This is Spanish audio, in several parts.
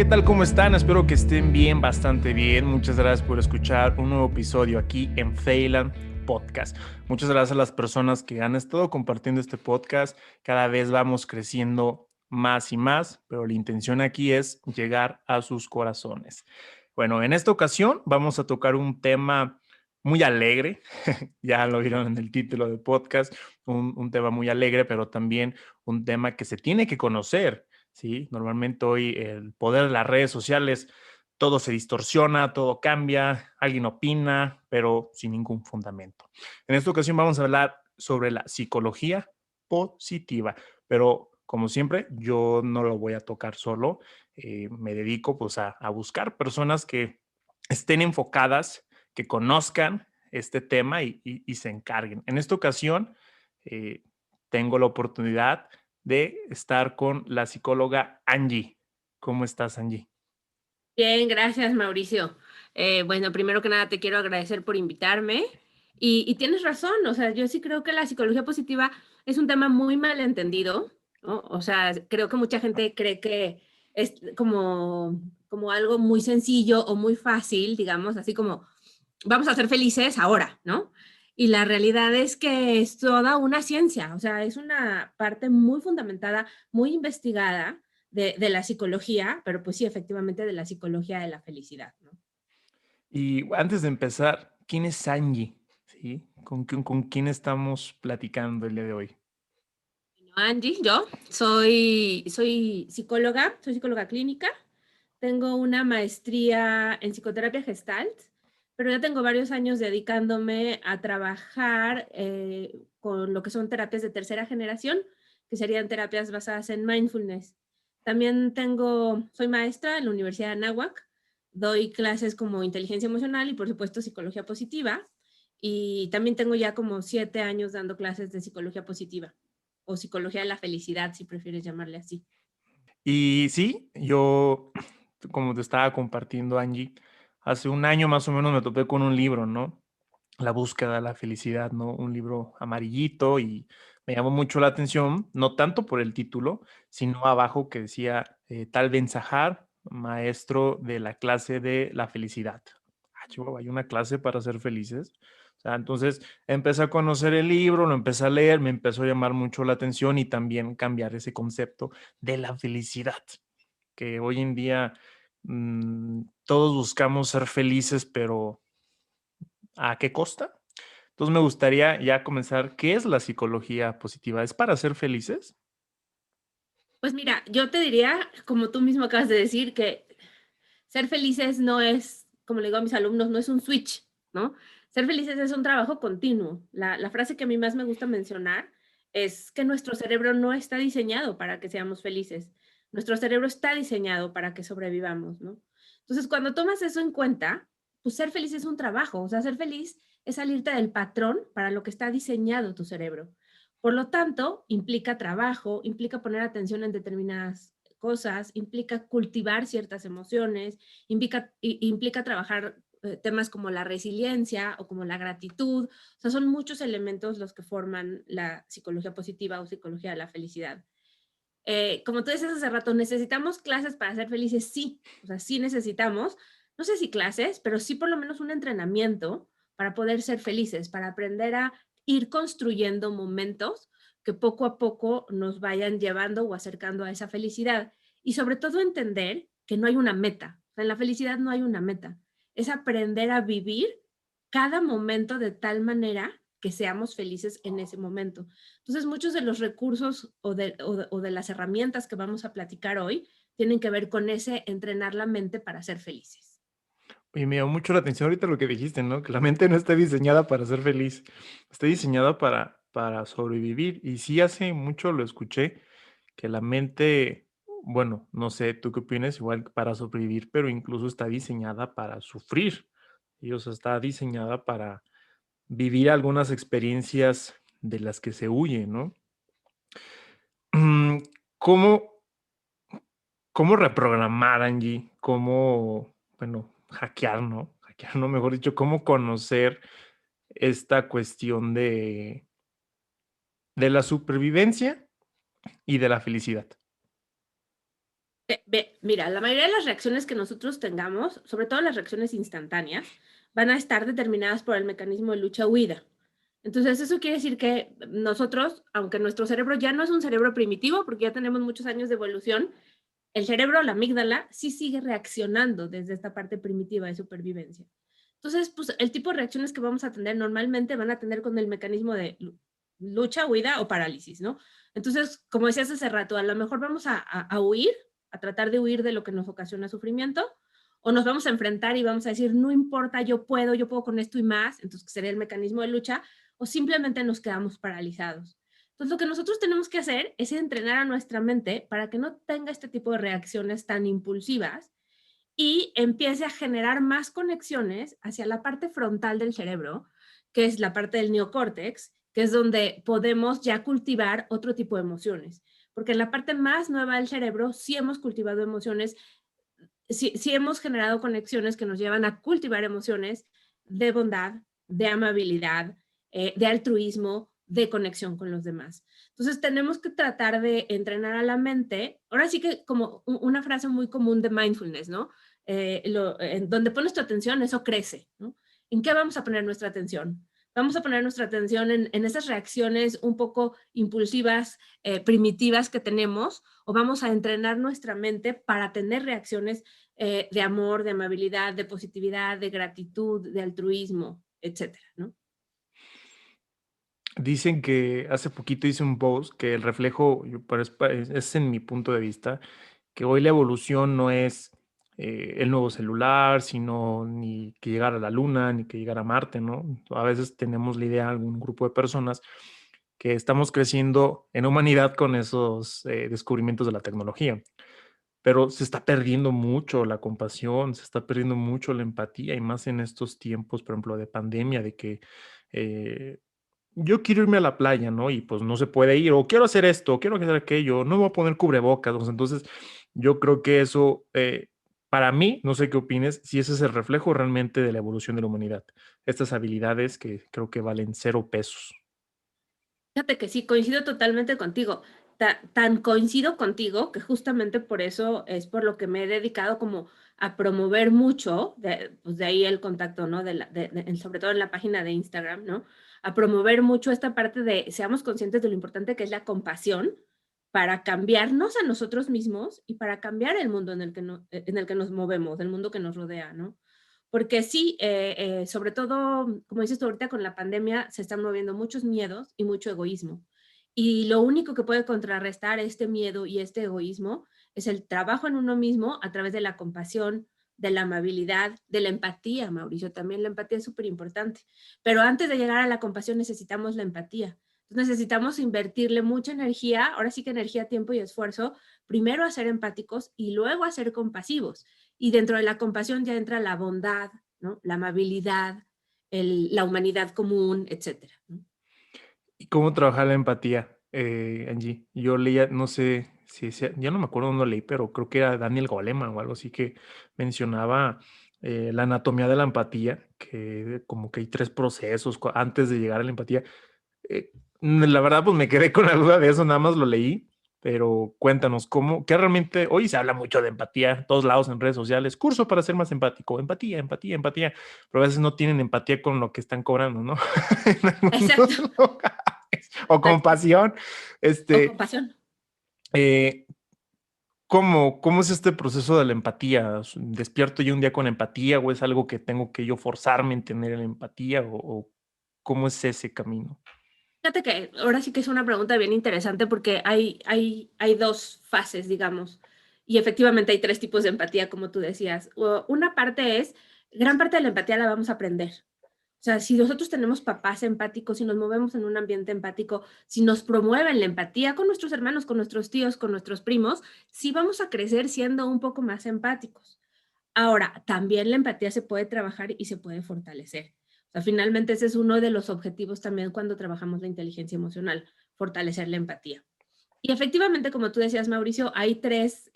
¿qué tal? ¿Cómo están? Espero que estén bien, bastante bien. Muchas gracias por escuchar un nuevo episodio aquí en Phelan Podcast. Muchas gracias a las personas que han estado compartiendo este podcast. Cada vez vamos creciendo más y más, pero la intención aquí es llegar a sus corazones. Bueno, en esta ocasión vamos a tocar un tema muy alegre. Ya lo vieron en el título del podcast, un tema muy alegre, pero también un tema que se tiene que conocer. Sí, normalmente hoy el poder de las redes sociales, todo se distorsiona, todo cambia, alguien opina, pero sin ningún fundamento. En esta ocasión vamos a hablar sobre la psicología positiva, pero como siempre, yo no lo voy a tocar solo, me dedico pues a buscar personas que estén enfocadas, que conozcan este tema y se encarguen. En esta ocasión, eh, tengo la oportunidad de estar con la psicóloga Angie. ¿Cómo estás, Angie? Bien, gracias, Mauricio. Bueno, primero que nada te quiero agradecer por invitarme y tienes razón, o sea, yo sí creo que la psicología positiva es un tema muy mal entendido, ¿no? O sea, creo que mucha gente cree que es como algo muy sencillo o muy fácil, digamos, así como vamos a ser felices ahora, ¿no? Y la realidad es que es toda una ciencia, o sea, es una parte muy fundamentada, muy investigada de la psicología, pero pues sí, efectivamente de la psicología de la felicidad, ¿no? Y antes de empezar, ¿quién es Angie? ¿Sí? ¿Con quién estamos platicando el día de hoy? Bueno, Angie, yo soy psicóloga clínica, tengo una maestría en psicoterapia gestalt, pero ya tengo varios años dedicándome a trabajar con lo que son terapias de tercera generación, que serían terapias basadas en mindfulness. También soy maestra en la Universidad de Anáhuac, doy clases como inteligencia emocional y por supuesto psicología positiva, y también tengo ya como 7 años dando clases de psicología positiva o psicología de la felicidad, si prefieres llamarle así. Y sí, yo, como te estaba compartiendo, Angie, hace un año más o menos me topé con un libro, ¿no? La búsqueda de la felicidad, ¿no? Un libro amarillito y me llamó mucho la atención, no tanto por el título, sino abajo que decía Tal Ben Sahar, maestro de la clase de la felicidad. Ah, chihuahua, hay una clase para ser felices. O sea, entonces empecé a conocer el libro, lo empecé a leer, me empezó a llamar mucho la atención y también cambiar ese concepto de la felicidad, que hoy en día todos buscamos ser felices, pero ¿a qué costa? Entonces me gustaría ya comenzar. ¿Qué es la psicología positiva? ¿Es para ser felices? Pues mira, yo te diría, como tú mismo acabas de decir, que ser felices no es, como le digo a mis alumnos, no es un switch, ¿no? Ser felices es un trabajo continuo. La frase que a mí más me gusta mencionar es que nuestro cerebro no está diseñado para que seamos felices. Nuestro cerebro está diseñado para que sobrevivamos, ¿no? Entonces, cuando tomas eso en cuenta, pues ser feliz es un trabajo. O sea, ser feliz es salirte del patrón para lo que está diseñado tu cerebro. Por lo tanto, implica trabajo, implica poner atención en determinadas cosas, implica cultivar ciertas emociones, implica trabajar temas como la resiliencia o como la gratitud. O sea, son muchos elementos los que forman la psicología positiva o psicología de la felicidad. Como tú decías hace rato, ¿necesitamos clases para ser felices? Sí, o sea, sí necesitamos, no sé si clases, pero sí por lo menos un entrenamiento para poder ser felices, para aprender a ir construyendo momentos que poco a poco nos vayan llevando o acercando a esa felicidad. Y sobre todo entender que no hay una meta. O sea, en la felicidad no hay una meta. Es aprender a vivir cada momento de tal manera que seamos felices en ese momento. Entonces, muchos de los recursos o de las herramientas que vamos a platicar hoy tienen que ver con ese entrenar la mente para ser felices. Y me llamó mucho la atención ahorita lo que dijiste, ¿no? Que la mente no está diseñada para ser feliz, está diseñada para sobrevivir. Y sí, hace mucho lo escuché, que la mente, bueno, no sé, tú qué opinas, igual para sobrevivir, pero incluso está diseñada para sufrir. Y, o sea, está diseñada para vivir algunas experiencias de las que se huye, ¿no? Mm, ¿Cómo, cómo reprogramar, Angie? ¿Cómo, bueno, hackear, ¿no? Hackear, no, mejor dicho, cómo conocer esta cuestión de la supervivencia y de la felicidad. Mira, la mayoría de las reacciones que nosotros tengamos, sobre todo las reacciones instantáneas, van a estar determinadas por el mecanismo de lucha-huida. Entonces, eso quiere decir que nosotros, aunque nuestro cerebro ya no es un cerebro primitivo, porque ya tenemos muchos años de evolución, el cerebro, la amígdala, sí sigue reaccionando desde esta parte primitiva de supervivencia. Entonces, pues el tipo de reacciones que vamos a tener normalmente van a tener con el mecanismo de lucha, huida o parálisis, ¿no? Entonces, como decías hace rato, a lo mejor vamos a huir, a tratar de huir de lo que nos ocasiona sufrimiento, o nos vamos a enfrentar y vamos a decir, no importa, yo puedo con esto y más, entonces sería el mecanismo de lucha, o simplemente nos quedamos paralizados. Entonces, lo que nosotros tenemos que hacer es entrenar a nuestra mente para que no tenga este tipo de reacciones tan impulsivas y empiece a generar más conexiones hacia la parte frontal del cerebro, que es la parte del neocórtex, que es donde podemos ya cultivar otro tipo de emociones. Porque en la parte más nueva del cerebro sí hemos cultivado emociones, sí hemos generado conexiones que nos llevan a cultivar emociones de bondad, de amabilidad, de altruismo, de conexión con los demás. Entonces tenemos que tratar de entrenar a la mente, ahora sí que como una frase muy común de mindfulness, ¿no? En donde pones tu atención, eso crece, ¿no? ¿En qué vamos a poner nuestra atención? Vamos a poner nuestra atención en esas reacciones un poco impulsivas, primitivas que tenemos, o vamos a entrenar nuestra mente para tener reacciones de amor, de amabilidad, de positividad, de gratitud, de altruismo, etcétera, ¿no? Dicen que hace poquito hice un post que el reflejo, pero es en mi punto de vista, que hoy la evolución no es el nuevo celular, sino ni que llegar a la luna, ni que llegar a Marte, ¿no? A veces tenemos la idea, algún grupo de personas, que estamos creciendo en humanidad con esos descubrimientos de la tecnología, pero se está perdiendo mucho la compasión, se está perdiendo mucho la empatía, y más en estos tiempos, por ejemplo, de pandemia, de que eh, yo quiero irme a la playa, ¿no? Y pues no se puede ir, o quiero hacer esto, o quiero hacer aquello, no me voy a poner cubrebocas. O sea, entonces, yo creo que eso, para mí, no sé qué opines, si ese es el reflejo realmente de la evolución de la humanidad. Estas habilidades que creo que valen 0 pesos. Fíjate que sí, coincido totalmente contigo. Tan coincido contigo que justamente por eso es por lo que me he dedicado como a promover mucho, pues de ahí el contacto, ¿no? Sobre todo en la página de Instagram, ¿no? A promover mucho esta parte de seamos conscientes de lo importante que es la compasión para cambiarnos a nosotros mismos y para cambiar el mundo en el que nos movemos, el mundo que nos rodea, ¿no? Porque sí, sobre todo, como dices tú ahorita con la pandemia, se están moviendo muchos miedos y mucho egoísmo. Y lo único que puede contrarrestar este miedo y este egoísmo es el trabajo en uno mismo a través de la compasión, de la amabilidad, de la empatía, Mauricio. También la empatía es súper importante. Pero antes de llegar a la compasión necesitamos la empatía. Entonces necesitamos invertirle mucha energía, ahora sí que energía, tiempo y esfuerzo, primero a ser empáticos y luego a ser compasivos. Y dentro de la compasión ya entra la bondad, ¿no? La amabilidad, la humanidad común, etcétera, ¿no? ¿Y cómo trabajar la empatía, Angie? Yo leía, no sé si ya no me acuerdo dónde leí, pero creo que era Daniel Goleman o algo así, que mencionaba la anatomía de la empatía, que como que hay 3 procesos antes de llegar a la empatía. La verdad, pues me quedé con la duda de eso, nada más lo leí, pero cuéntanos, ¿qué realmente, hoy se habla mucho de empatía en todos lados en redes sociales, curso para ser más empático, empatía, empatía, empatía, pero a veces no tienen empatía con lo que están cobrando, ¿no? En Exacto, algunos lugares. O exacto. compasión. O Este, compasión. eh, ¿cómo es este proceso de la empatía? ¿Despierto yo un día con empatía o es algo que tengo que yo forzarme en tener la empatía o cómo es ese camino? Fíjate que ahora sí que es una pregunta bien interesante porque hay dos fases, digamos, y efectivamente hay tres tipos de empatía, como tú decías. Una parte es, gran parte de la empatía la vamos a aprender. O sea, si nosotros tenemos papás empáticos, si nos movemos en un ambiente empático, si nos promueven la empatía con nuestros hermanos, con nuestros tíos, con nuestros primos, sí vamos a crecer siendo un poco más empáticos. Ahora, también la empatía se puede trabajar y se puede fortalecer. O sea, finalmente ese es uno de los objetivos también cuando trabajamos la inteligencia emocional, fortalecer la empatía. Y efectivamente, como tú decías, Mauricio, hay tres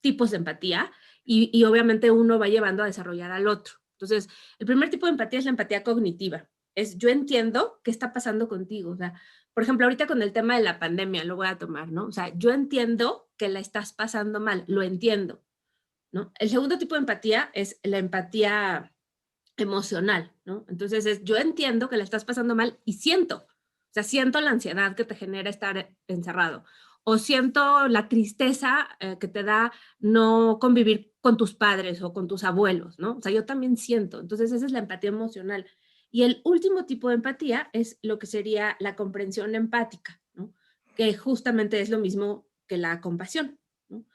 tipos de empatía y obviamente uno va llevando a desarrollar al otro. Entonces, el primer tipo de empatía es la empatía cognitiva. es yo entiendo qué está pasando contigo. O sea, por ejemplo, ahorita con el tema de la pandemia, lo voy a tomar, ¿no? O sea, yo entiendo que la estás pasando mal, lo entiendo, ¿no? El segundo tipo de empatía es la empatía emocional, ¿no? Entonces es, yo entiendo que la estás pasando mal y siento, o sea, siento la ansiedad que te genera estar encerrado, o siento la tristeza que te da no convivir con tus padres o con tus abuelos, ¿no? O sea, yo también siento, entonces esa es la empatía emocional. Y el último tipo de empatía es lo que sería la comprensión empática, ¿no? Que justamente es lo mismo que la compasión, ¿no?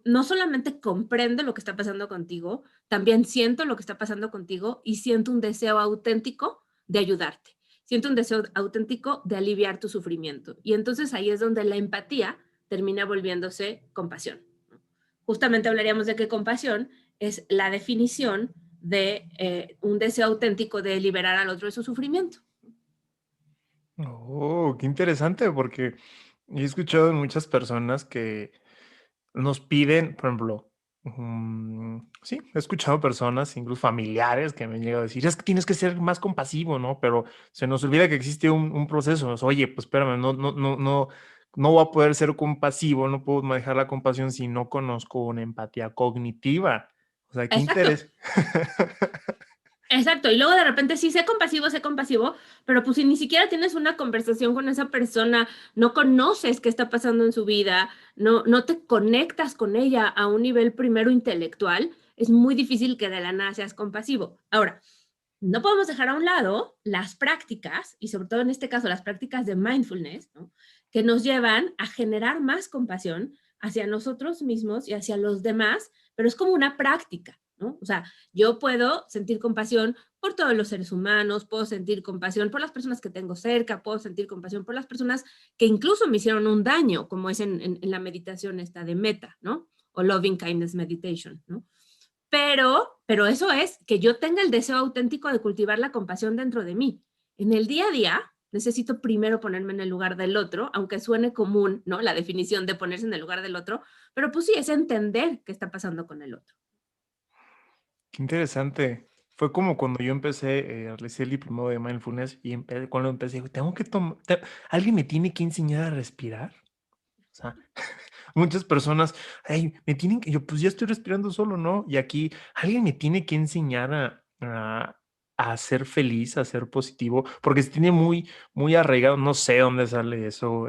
No solamente comprendo lo que está pasando contigo, también siento lo que está pasando contigo y siento un deseo auténtico de ayudarte. Siento un deseo auténtico de aliviar tu sufrimiento. Y entonces ahí es donde la empatía termina volviéndose compasión. Justamente hablaríamos de que compasión es la definición de un deseo auténtico de liberar al otro de su sufrimiento. Oh, qué interesante, porque he escuchado de muchas personas que nos piden, por ejemplo, sí, he escuchado personas, incluso familiares, que me han llegado a decir, es que tienes que ser más compasivo, ¿no? Pero se nos olvida que existe un proceso. Oye, pues espérame, no voy a poder ser compasivo, no puedo manejar la compasión si no conozco una empatía cognitiva. O sea, qué Exacto. interés. Exacto, y luego de repente sí, sé compasivo, pero pues si ni siquiera tienes una conversación con esa persona, no conoces qué está pasando en su vida, no te conectas con ella a un nivel primero intelectual, es muy difícil que de la nada seas compasivo. Ahora, no podemos dejar a un lado las prácticas, y sobre todo en este caso las prácticas de mindfulness, ¿no? Que nos llevan a generar más compasión hacia nosotros mismos y hacia los demás, pero es como una práctica, ¿no? O sea, yo puedo sentir compasión por todos los seres humanos, puedo sentir compasión por las personas que tengo cerca, puedo sentir compasión por las personas que incluso me hicieron un daño, como es en la meditación esta de meta, ¿no? O loving kindness meditation, ¿no? Pero eso es que yo tenga el deseo auténtico de cultivar la compasión dentro de mí. En el día a día, necesito primero ponerme en el lugar del otro, aunque suene común, ¿no? La definición de ponerse en el lugar del otro, pero pues sí, es entender qué está pasando con el otro. Qué interesante. Fue como cuando yo empecé, a realizar el diplomado de mindfulness y cuando empecé, digo, tengo que tomar, alguien me tiene que enseñar a respirar. O sea, muchas personas, ay, me tienen que, yo pues ya estoy respirando solo, ¿no? Y aquí alguien me tiene que enseñar a ser feliz, a ser positivo, porque se tiene muy arraigado, no sé dónde sale eso,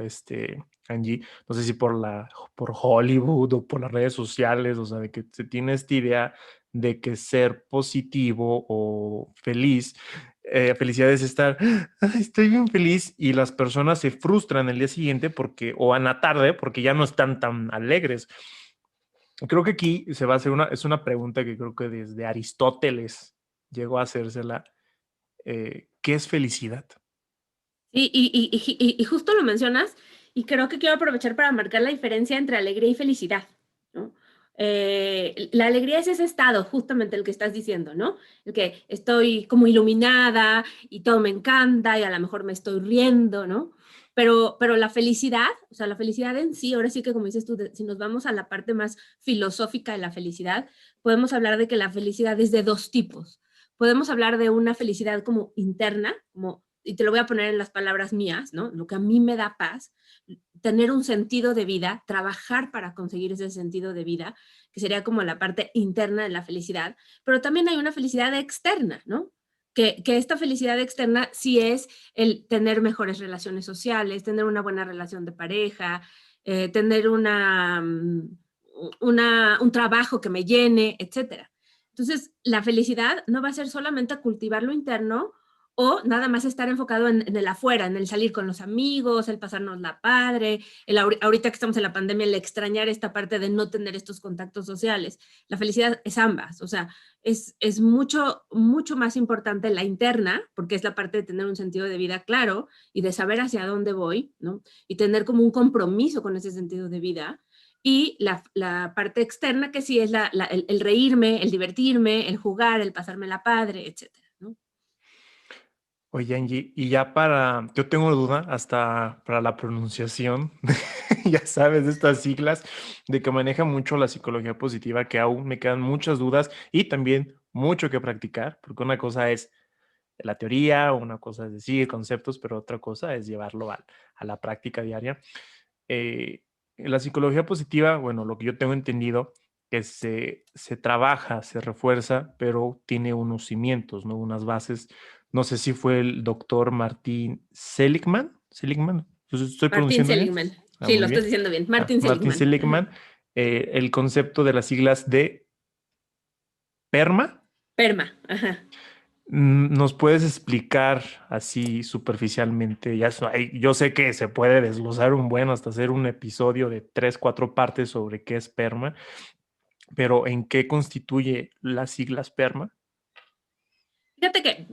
Angie, no sé si por Hollywood o por las redes sociales, o sea, de que se tiene esta idea de que ser positivo o feliz, felicidad es estar, "Ay, estoy bien feliz", y las personas se frustran el día siguiente porque, o en la tarde, porque ya no están tan alegres. Creo que aquí se va a hacer es una pregunta que creo que desde Aristóteles llegó a hacérsela. ¿Qué es felicidad? Y justo lo mencionas, y creo que quiero aprovechar para marcar la diferencia entre alegría y felicidad, ¿no? La alegría es ese estado, justamente el que estás diciendo, ¿no? El que estoy como iluminada y todo me encanta y a lo mejor me estoy riendo, ¿no? Pero la felicidad, o sea, la felicidad en sí, ahora sí que como dices tú, si nos vamos a la parte más filosófica de la felicidad, podemos hablar de que la felicidad es de dos tipos. Podemos hablar de una felicidad como interna, como y te lo voy a poner en las palabras mías, ¿no? Lo que a mí me da paz, tener un sentido de vida, trabajar para conseguir ese sentido de vida, que sería como la parte interna de la felicidad, pero también hay una felicidad externa, ¿no? Que esta felicidad externa sí es el tener mejores relaciones sociales, tener una buena relación de pareja, tener un trabajo que me llene, etcétera. Entonces, la felicidad no va a ser solamente cultivar lo interno o nada más estar enfocado en el afuera, en el salir con los amigos, el pasarnos la padre, ahorita que estamos en la pandemia, el extrañar esta parte de no tener estos contactos sociales. La felicidad es ambas, o sea, es mucho más importante la interna, porque es la parte de tener un sentido de vida claro y de saber hacia dónde voy, ¿no? Y tener como un compromiso con ese sentido de vida. Y la parte externa, que sí es el reírme, el divertirme, el jugar, el pasarme la padre, etcétera, ¿no? Oye, Angie, y ya yo tengo duda hasta para la pronunciación, ya sabes, de estas siglas, de que maneja mucho la psicología positiva, que aún me quedan muchas dudas y también mucho que practicar, porque una cosa es la teoría, una cosa es decir conceptos, pero otra cosa es llevarlo a la práctica diaria. La psicología positiva, bueno, lo que yo tengo entendido, que se trabaja, se refuerza, pero tiene unos cimientos, ¿no? Unas bases. No sé si fue el doctor Martin Seligman. ¿Seligman? ¿Estoy Martin pronunciando bien? Seligman. Ah, Sí, muy lo estás bien. diciendo bien. Martin Martin Seligman. Ajá. Seligman, el concepto de las siglas de PERMA. Perma. Ajá. ¿Nos puedes explicar así superficialmente? Yo sé que se puede desglosar un buen hasta hacer un episodio de 3, 4 partes sobre qué es PERMA, pero ¿en qué constituye las siglas PERMA? Fíjate que,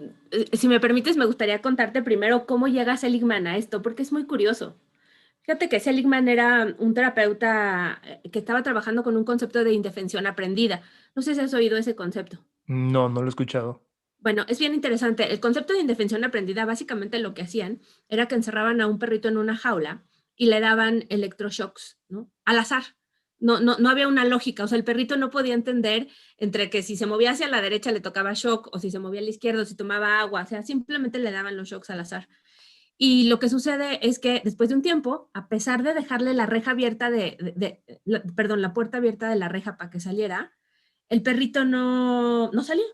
si me permites, me gustaría contarte primero cómo llega Seligman a esto, porque es muy curioso. Fíjate que Seligman era un terapeuta que estaba trabajando con un concepto de indefensión aprendida. No sé si has oído ese concepto. No, no lo he escuchado. Bueno, es bien interesante. El concepto de indefensión aprendida, básicamente lo que hacían era que encerraban a un perrito en una jaula y le daban electroshocks, ¿no? Al azar. No había una lógica. O sea, el perrito no podía entender entre que si se movía hacia la derecha le tocaba shock, o si se movía a la izquierda, o si tomaba agua. O sea, simplemente le daban los shocks al azar. Y lo que sucede es que después de un tiempo, a pesar de dejarle la reja abierta perdón, la puerta abierta de la reja para que saliera, el perrito no salía.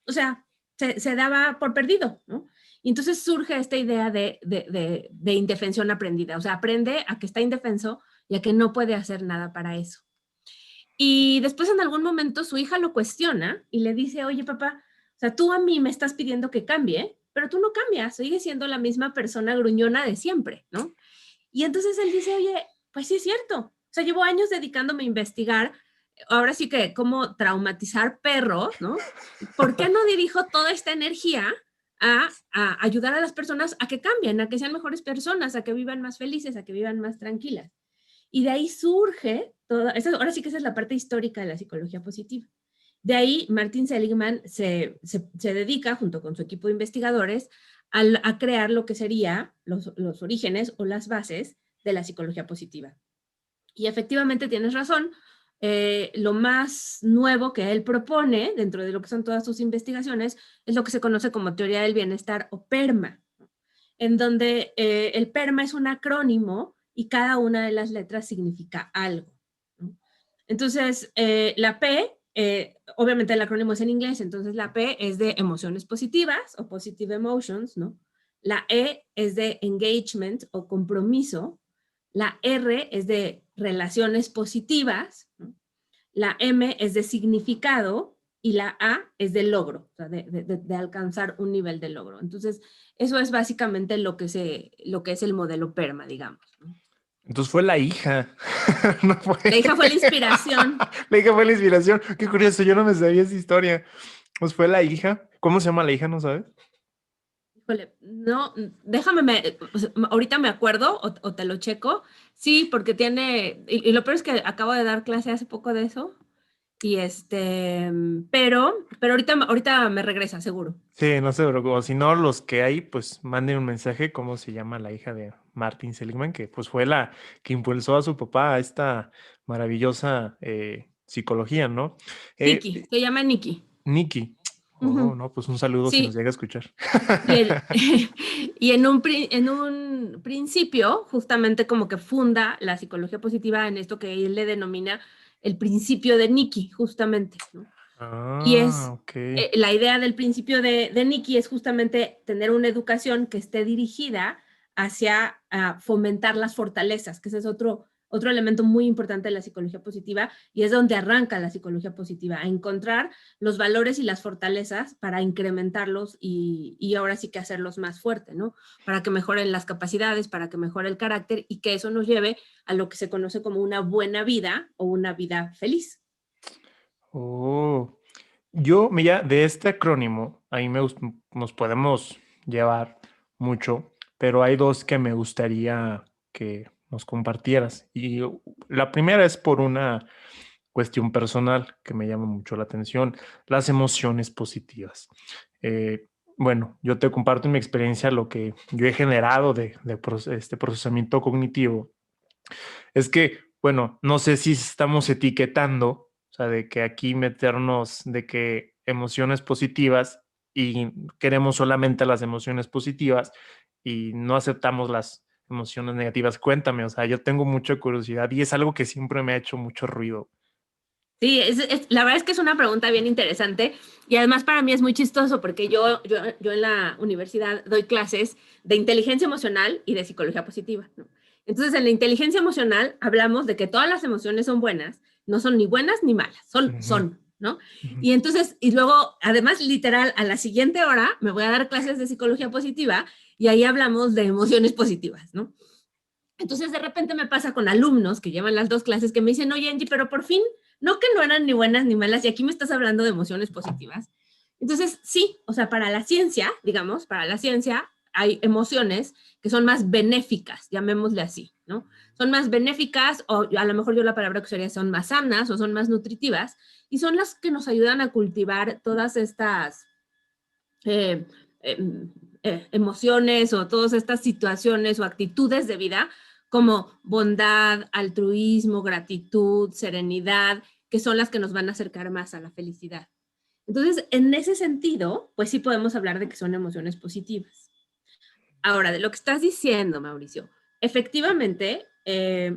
O sea, se daba por perdido, ¿no? Y entonces surge esta idea de indefensión aprendida. O sea, aprende a que está indefenso y a que no puede hacer nada para eso. Y después en algún momento su hija lo cuestiona y le dice, oye papá, o sea, tú a mí me estás pidiendo que cambie, pero tú no cambias, sigues siendo la misma persona gruñona de siempre, ¿no? Y entonces él dice, oye, pues sí es cierto. O sea, llevo años dedicándome a investigar, ahora sí que cómo traumatizar perros, ¿no? ¿Por qué no dirijo toda esta energía a ayudar a las personas a que cambien, a que sean mejores personas, a que vivan más felices, a que vivan más tranquilas? Y de ahí surge toda, ahora sí que esa es la parte histórica de la psicología positiva. De ahí, Martin Seligman se dedica, junto con su equipo de investigadores, a crear lo que serían los orígenes o las bases de la psicología positiva. Y efectivamente tienes razón, lo más nuevo que él propone dentro de lo que son todas sus investigaciones es lo que se conoce como teoría del bienestar o PERMA, en donde el PERMA es un acrónimo y cada una de las letras significa algo, ¿no? Entonces, la P, obviamente el acrónimo es en inglés, entonces la P es de emociones positivas o positive emotions, ¿no? La E es de engagement o compromiso, la R es de relaciones positivas, ¿no? La M es de significado y la A es de logro, o sea, de alcanzar un nivel de logro. Entonces, eso es básicamente lo que es el modelo PERMA, digamos, ¿no? Entonces fue la hija, no fue. La hija fue la inspiración. La hija fue la inspiración. Qué curioso, yo no me sabía esa historia. Pues fue la hija. ¿Cómo se llama la hija? ¿No sabes? Híjole, no, déjame, ahorita me acuerdo o te lo checo. Sí, porque tiene, y lo peor es que acabo de dar clase hace poco de eso. Y pero ahorita me regresa, seguro. Sí, no se preocupe. Si no, los que hay, pues manden un mensaje cómo se llama la hija de Martin Seligman, que pues fue la que impulsó a su papá a esta maravillosa psicología, ¿no? Nikki, se llama Nikki. Nikki. Oh, Ujú. no, pues un saludo si nos Sí, llega a escuchar. y, y en un principio, justamente como que funda la psicología positiva en esto que él le denomina el principio de Nikki, justamente, ¿no? Y Ah, es ok. la idea del principio de Nikki es justamente tener una educación que esté dirigida hacia fomentar las fortalezas, que ese es otro elemento muy importante de la psicología positiva y es donde arranca la psicología positiva, a encontrar los valores y las fortalezas para incrementarlos y ahora sí que hacerlos más fuertes, ¿no? Para que mejoren las capacidades, para que mejore el carácter y que eso nos lleve a lo que se conoce como una buena vida o una vida feliz. Oh, mira, de este acrónimo, ahí nos podemos llevar mucho, pero hay dos que me gustaría que nos compartieras. Y la primera es por una cuestión personal que me llama mucho la atención, las emociones positivas. Eh, bueno, yo te comparto en mi experiencia lo que yo he generado de este procesamiento cognitivo. Es que, bueno, no sé si estamos etiquetando, o sea, de que aquí meternos, de que emociones positivas y queremos solamente las emociones positivas y no aceptamos las emociones negativas. Cuéntame, o sea, yo tengo mucha curiosidad y es algo que siempre me ha hecho mucho ruido. Sí, la verdad es que es una pregunta bien interesante y además para mí es muy chistoso porque yo en la universidad doy clases de inteligencia emocional y de psicología positiva, ¿no? Entonces, en la inteligencia emocional hablamos de que todas las emociones son buenas, no son ni buenas ni malas, Ujú, son, ¿no? ujú. Y entonces, y luego, además, literal, a la siguiente hora me voy a dar clases de psicología positiva y ahí hablamos de emociones positivas, ¿no? Entonces, de repente me pasa con alumnos que llevan las dos clases que me dicen, oye, Angie, pero por fin, no que no eran ni buenas ni malas, y aquí me estás hablando de emociones positivas. Entonces, sí, o sea, para la ciencia, digamos, para la ciencia hay emociones que son más benéficas, llamémosle así, ¿no? Son más benéficas, o a lo mejor yo la palabra que usaría son más sanas o son más nutritivas, y son las que nos ayudan a cultivar todas estas eh, eh, emociones o todas estas situaciones o actitudes de vida como bondad, altruismo, gratitud, serenidad, que son las que nos van a acercar más a la felicidad. Entonces, en ese sentido, pues sí podemos hablar de que son emociones positivas. Ahora, de lo que estás diciendo, Mauricio, efectivamente,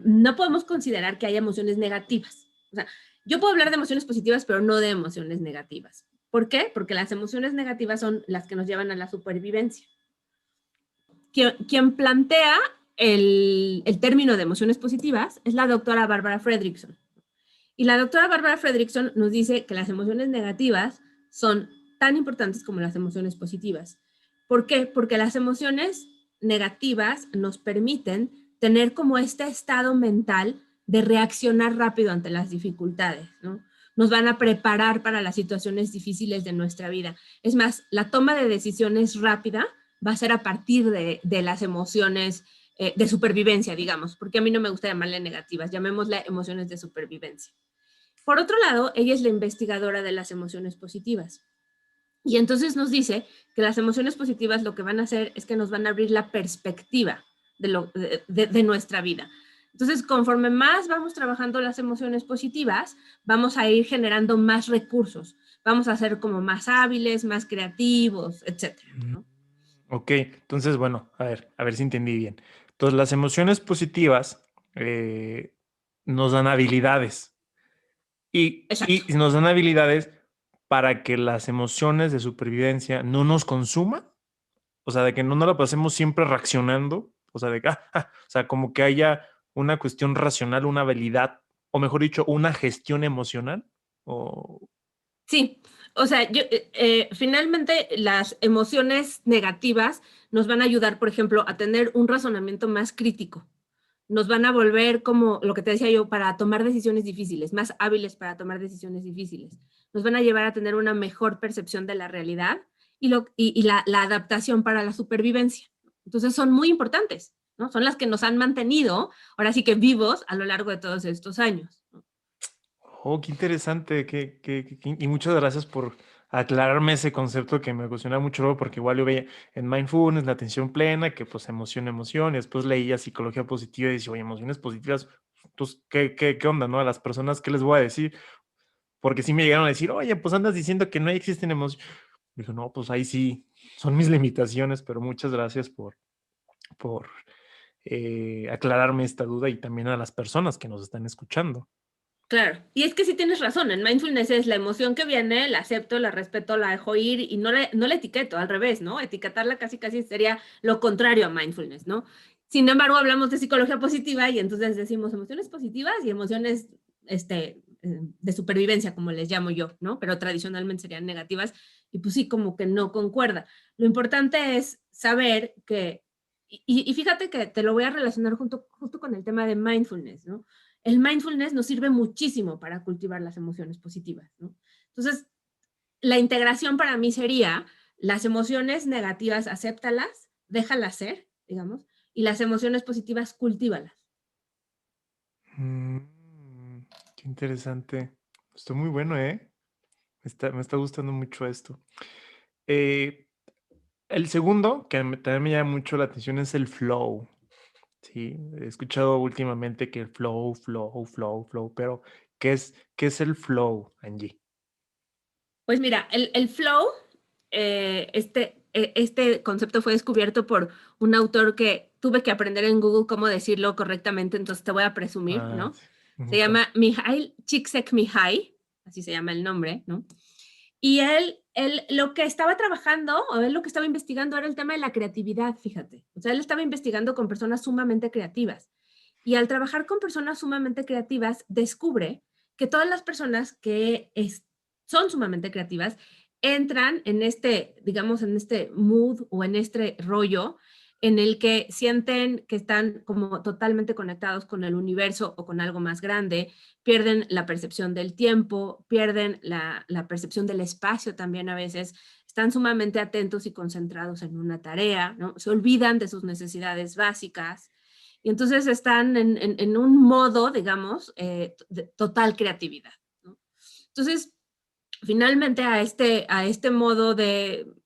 no podemos considerar que haya emociones negativas. O sea, yo puedo hablar de emociones positivas, pero no de emociones negativas. ¿Por qué? Porque las emociones negativas son las que nos llevan a la supervivencia. Quien plantea el término de emociones positivas es la doctora Barbara Fredrickson. Y la doctora Barbara Fredrickson nos dice que las emociones negativas son tan importantes como las emociones positivas. ¿Por qué? Porque las emociones negativas nos permiten tener como este estado mental de reaccionar rápido ante las dificultades, ¿no? Nos van a preparar para las situaciones difíciles de nuestra vida. Es más, la toma de decisiones rápida va a ser a partir de las emociones de supervivencia, digamos, porque a mí no me gusta llamarle negativas, llamémosle emociones de supervivencia. Por otro lado, ella es la investigadora de las emociones positivas. Y entonces nos dice que las emociones positivas lo que van a hacer es que nos van a abrir la perspectiva de nuestra vida. Entonces, conforme más vamos trabajando las emociones positivas, vamos a ir generando más recursos, vamos a ser como más hábiles, más creativos, etcétera, Mm, ¿no? ok, entonces, bueno, a ver si entendí bien. Entonces, las emociones positivas eh, nos dan habilidades Exacto. y nos dan habilidades para que las emociones de supervivencia no nos consuman. O sea, de que no nos la pasemos siempre reaccionando, o sea, de que, o sea, como que haya una cuestión racional, una habilidad, o mejor dicho, una gestión emocional. O... Sí, o sea, finalmente las emociones negativas nos van a ayudar, por ejemplo, a tener un razonamiento más crítico. Nos van a volver como lo que te decía yo, para tomar decisiones difíciles, más hábiles para tomar decisiones difíciles. Nos van a llevar a tener una mejor percepción de la realidad y la adaptación para la supervivencia. Entonces son muy importantes, ¿no? Son las que nos han mantenido, ahora sí que vivos a lo largo de todos estos años, ¿no? Oh, qué interesante, y muchas gracias por aclararme ese concepto que me ocasiona mucho luego, porque igual yo veía en Mindfulness la atención plena, que pues emoción, emoción, y después leía psicología positiva y decía, oye, emociones positivas, pues, qué onda, no? A las personas, ¿qué les voy a decir? Porque sí me llegaron a decir, oye, pues andas diciendo que no existen emociones. Dijo, no, pues ahí sí, son mis limitaciones, pero muchas gracias por aclararme esta duda y también a las personas que nos están escuchando. Claro, y es que sí tienes razón, en mindfulness es la emoción que viene, la acepto, la respeto, la dejo ir y no la etiqueto, al revés, ¿no? Etiquetarla casi casi sería lo contrario a mindfulness, ¿no? Sin embargo, hablamos de psicología positiva y entonces decimos emociones positivas y emociones de supervivencia, como les llamo yo, ¿no? Pero tradicionalmente serían negativas y pues sí, como que no concuerda. Lo importante es saber que, y fíjate que te lo voy a relacionar justo con el tema de mindfulness, ¿no? El mindfulness nos sirve muchísimo para cultivar las emociones positivas, ¿no? Entonces, la integración para mí sería las emociones negativas, acéptalas, déjalas ser, digamos, y las emociones positivas, cultívalas. Mm, qué interesante. Estoy muy bueno, ¿eh? Me está gustando mucho esto. Eh, el segundo, que también me llama mucho la atención, es el flow. Sí, he escuchado últimamente que el flow, pero qué es el flow, Angie? Pues mira, el flow este concepto fue descubierto por un autor que tuve que aprender en Google cómo decirlo correctamente, entonces te voy a presumir, Ah, ¿no? sí. Se ¿Cuál? llama Mihail Csikszentmihalyi, así se llama el nombre, ¿no? Y él lo que estaba trabajando, o él lo que estaba investigando era el tema de la creatividad, fíjate. O sea, él estaba investigando con personas sumamente creativas. Y al trabajar con personas sumamente creativas, descubre que todas las personas que son sumamente creativas entran en este, digamos, en este mood o en este rollo en el que sienten que están como totalmente conectados con el universo o con algo más grande, pierden la percepción del tiempo, pierden la percepción del espacio también a veces, están sumamente atentos y concentrados en una tarea, ¿no? Se olvidan de sus necesidades básicas y entonces están en un modo, digamos, de total creatividad, ¿no? Entonces, finalmente a este modo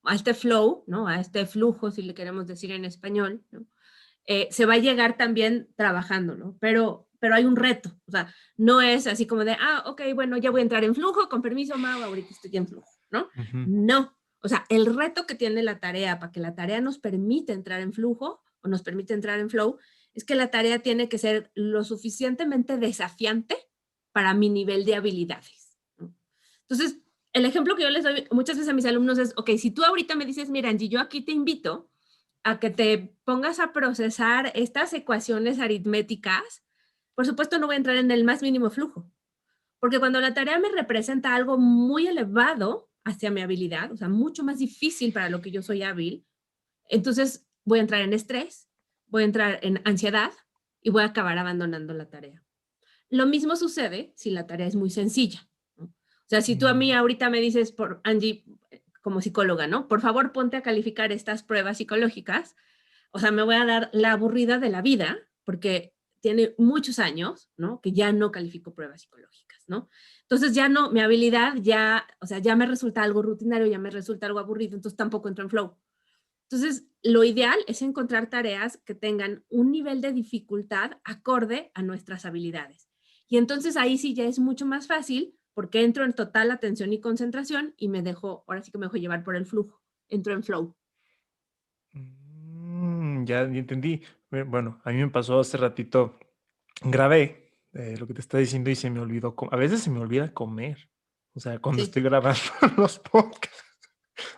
a este flow, ¿no? A este flujo, si le queremos decir en español, ¿no? Se va a llegar también trabajando, ¿no? Pero hay un reto, o sea, no es así como de, ok, bueno, ya voy a entrar en flujo, con permiso, Mau, ahorita estoy en flujo, ¿no? Ujú. No, o sea, el reto que tiene la tarea para que la tarea nos permita entrar en flujo o nos permite entrar en flow, es que la tarea tiene que ser lo suficientemente desafiante para mi nivel de habilidades, ¿no? Entonces, el ejemplo que yo les doy muchas veces a mis alumnos es, ok, si tú ahorita me dices, mira, Angie, yo aquí te invito a que te pongas a procesar estas ecuaciones aritméticas, por supuesto no voy a entrar en el más mínimo flujo, porque cuando la tarea me representa algo muy elevado hacia mi habilidad, o sea, mucho más difícil para lo que yo soy hábil, entonces voy a entrar en estrés, voy a entrar en ansiedad y voy a acabar abandonando la tarea. Lo mismo sucede si la tarea es muy sencilla, ¿no? O sea, si tú a mí Mm. ahorita me dices, por Angie, como psicóloga, ¿no? Por favor, ponte a calificar estas pruebas psicológicas. O sea, me voy a dar la aburrida de la vida porque tiene muchos años, ¿no? Que ya no califico pruebas psicológicas, ¿no? Entonces ya no, mi habilidad ya, o sea, ya me resulta algo rutinario, ya me resulta algo aburrido, entonces tampoco entro en flow. Entonces, lo ideal es encontrar tareas que tengan un nivel de dificultad acorde a nuestras habilidades. Y entonces ahí sí ya es mucho más fácil porque entro en total atención y concentración y me dejo, ahora sí que me dejo llevar por el flujo, entro en flow. Ya entendí. Bueno, a mí me pasó hace ratito, grabé lo que te está diciendo y se me olvidó. A veces se me olvida comer. O sea, cuando Sí, estoy grabando los podcasts.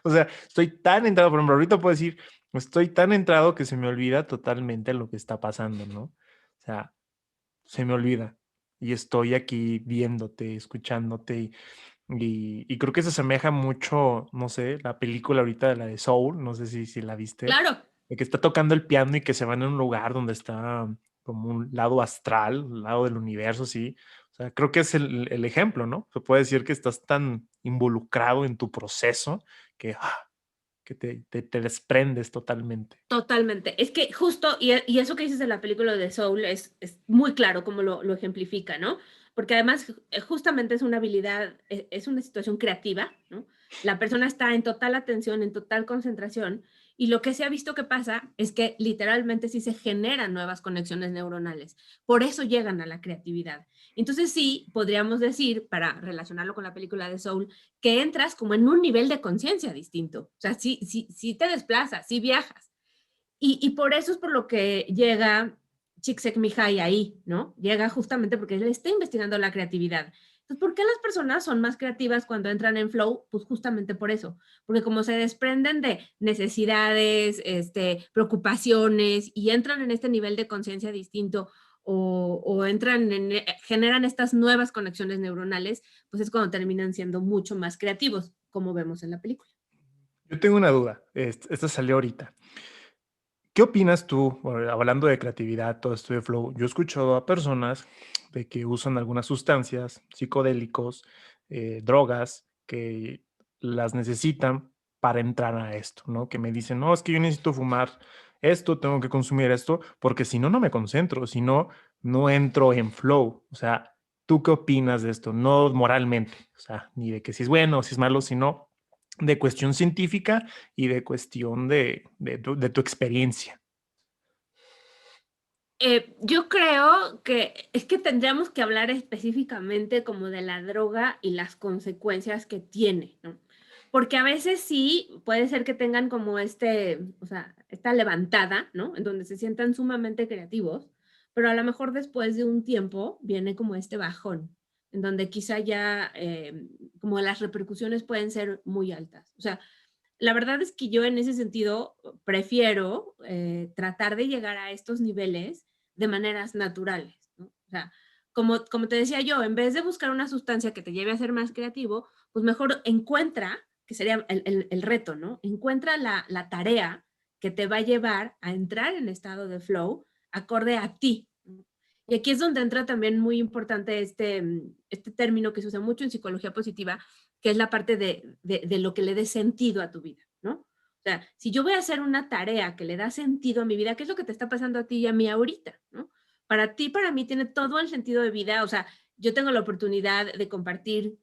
O sea, estoy tan entrado, por ejemplo, ahorita puedo decir, estoy tan entrado que se me olvida totalmente lo que está pasando, ¿no? O sea, se me olvida. Y estoy aquí viéndote, escuchándote y creo que se asemeja mucho, no sé, la película ahorita de la de Soul, no sé si la viste, claro, de que está tocando el piano y que se van a un lugar donde está como un lado astral, un lado del universo, sí. O sea, creo que es el ejemplo, ¿no? Se puede decir que estás tan involucrado en tu proceso que, que te desprendes totalmente. totalmente. Es que justo, y eso que dices de la película de Soul es muy claro cómo lo ejemplifica, ¿no? Porque además justamente es una habilidad, es una situación creativa, ¿no? La persona está en total atención, en total concentración, y lo que se ha visto que pasa es que literalmente sí se generan nuevas conexiones neuronales. Por eso llegan a la creatividad. Entonces sí, podríamos decir, para relacionarlo con la película de Soul, que entras como en un nivel de conciencia distinto. O sea, sí, sí, sí te desplazas, sí viajas. Y por eso es por lo que llega Csikszentmihalyi ahí, ¿no? Llega justamente porque él está investigando la creatividad. Entonces, ¿por qué las personas son más creativas cuando entran en flow? Pues justamente por eso, porque como se desprenden de necesidades, preocupaciones y entran en este nivel de conciencia distinto o entran generan estas nuevas conexiones neuronales, pues es cuando terminan siendo mucho más creativos, como vemos en la película. Yo tengo una duda, esta salió ahorita. ¿Qué opinas tú, bueno, hablando de creatividad, todo esto de flow? Yo he escuchado a personas de que usan algunas sustancias, psicodélicos, drogas, que las necesitan para entrar a esto, ¿no? Que me dicen, no, es que yo necesito fumar esto, tengo que consumir esto, porque si no, no me concentro, si no, no entro en flow. O sea, ¿tú qué opinas de esto? No moralmente, o sea, ni de que si es bueno o si es malo, sino de cuestión científica y de cuestión de tu experiencia. Yo creo que es que tendríamos que hablar específicamente como de la droga y las consecuencias que tiene, ¿no? Porque a veces sí puede ser que tengan como o sea, esta levantada, ¿no? En donde se sientan sumamente creativos, pero a lo mejor después de un tiempo viene como este bajón, en donde quizá ya como las repercusiones pueden ser muy altas. O sea, la verdad es que yo en ese sentido prefiero tratar de llegar a estos niveles de maneras naturales, ¿no? O sea, como te decía yo, en vez de buscar una sustancia que te lleve a ser más creativo, pues mejor encuentra, que sería el reto, ¿no? Encuentra la tarea que te va a llevar a entrar en estado de flow acorde a ti, ¿no? Y aquí es donde entra también muy importante este término que se usa mucho en psicología positiva, que es la parte de lo que le dé sentido a tu vida, ¿no? O sea, si yo voy a hacer una tarea que le da sentido a mi vida, ¿qué es lo que te está pasando a ti y a mí ahorita, ¿no? Para ti, para mí, tiene todo el sentido de vida. O sea, yo tengo la oportunidad de compartir